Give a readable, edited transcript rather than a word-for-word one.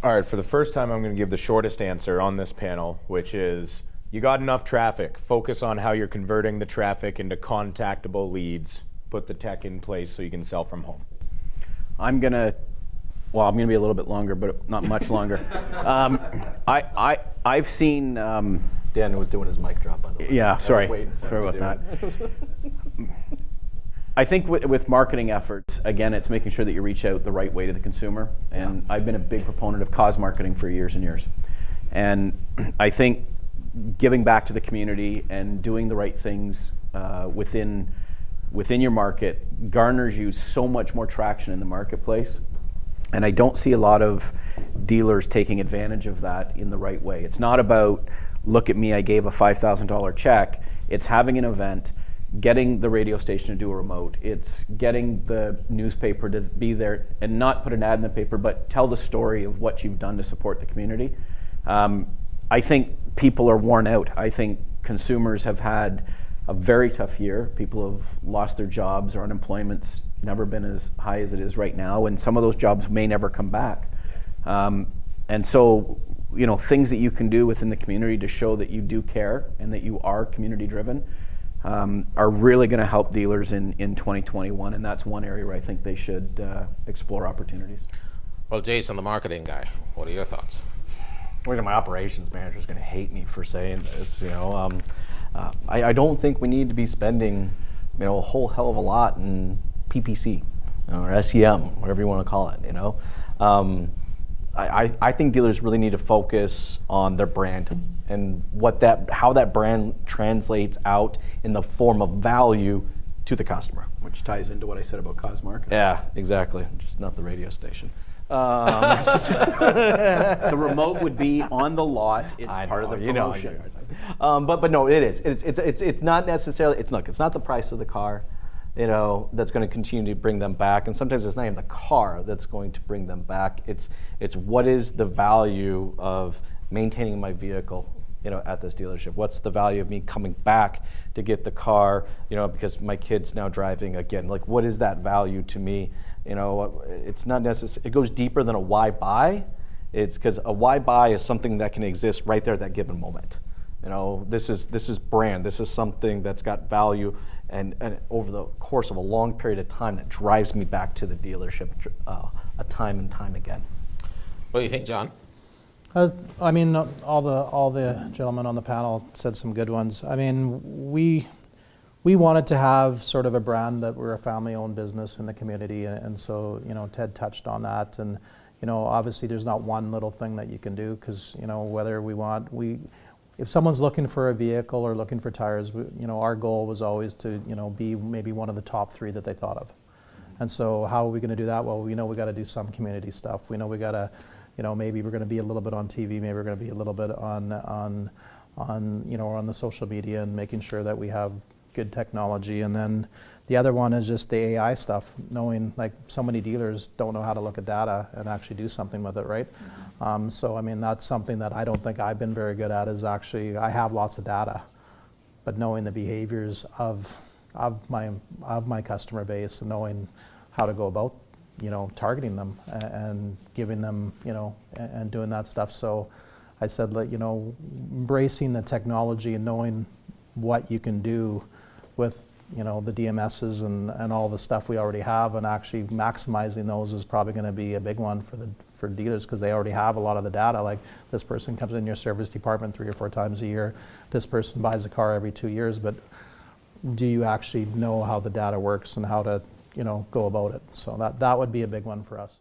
All right, for the first time, I'm going to give the shortest answer on this panel, which is you got enough traffic. Focus on how you're converting the traffic into contactable leads. Put the tech in place so you can sell from home. I'm going to be a little bit longer, but not much longer. I've seen... Dan was doing his mic drop, by the way. Yeah, sorry about that. I think with marketing efforts, again, it's making sure that you reach out the right way to the consumer. And I've been a big proponent of cause marketing for years and years. And I think giving back to the community and doing the right things within your market garners you so much more traction in the marketplace. And I don't see a lot of dealers taking advantage of that in the right way. It's not about, look at me, I gave a $5,000 check. It's having an event, getting the radio station to do a remote. It's getting the newspaper to be there and not put an ad in the paper, but tell the story of what you've done to support the community. I think people are worn out. I think consumers have had a very tough year. People have lost their jobs. Our unemployment's never been as high as it is right now, and some of those jobs may never come back. And so, things that you can do within the community to show that you do care and that you are community driven are really going to help dealers in 2021, and that's one area where I think they should explore opportunities. Well, Jason, the marketing guy, what are your thoughts? My operations manager is going to hate me for saying this. I don't think we need to be spending, a whole hell of a lot in PPC or SEM, whatever you want to call it. I think dealers really need to focus on their brand and how that brand translates out in the form of value to the customer. Which ties into what I said about cause marketing. Yeah, exactly. Just not the radio station. The remote would be on the lot. It's part of the promotion. But no, it is. It's not necessarily. It's not the price of the car, that's going to continue to bring them back. And sometimes it's not even the car that's going to bring them back. It's what is the value of maintaining my vehicle, at this dealership? What's the value of me coming back to get the car, because my kid's now driving again? Like, what is that value to me? It's not necessary. It goes deeper than a why buy. It's because a why buy is something that can exist right there at that given moment. This is brand. This is something that's got value, and over the course of a long period of time that drives me back to the dealership a time and time again. What do you think, John? All the gentlemen on the panel said some good ones. We wanted to have sort of a brand that we're a family-owned business in the community, and so Ted touched on that. And obviously there's not one little thing that you can do, because if someone's looking for a vehicle or looking for tires, our goal was always to be maybe one of the top 3 that they thought of. And so how are we going to do that? Well, we know we got to do some community stuff. We know we got to, maybe we're going to be a little bit on TV, maybe we're going to be a little bit on the social media, and making sure that we have good technology. And then the other one is just the AI stuff, knowing like so many dealers don't know how to look at data and actually do something with it, right? So that's something that I don't think I've been very good at, is actually, I have lots of data, but knowing the behaviors of my customer base and knowing how to go about targeting them and giving them and doing that stuff. So I said, embracing the technology and knowing what you can do with the DMSs and all the stuff we already have, and actually maximizing those is probably going to be a big one for dealers, because they already have a lot of the data. Like, this person comes in your service department 3 or 4 times a year, this person buys a car every 2 years, but do you actually know how the data works and how to go about it? So that would be a big one for us.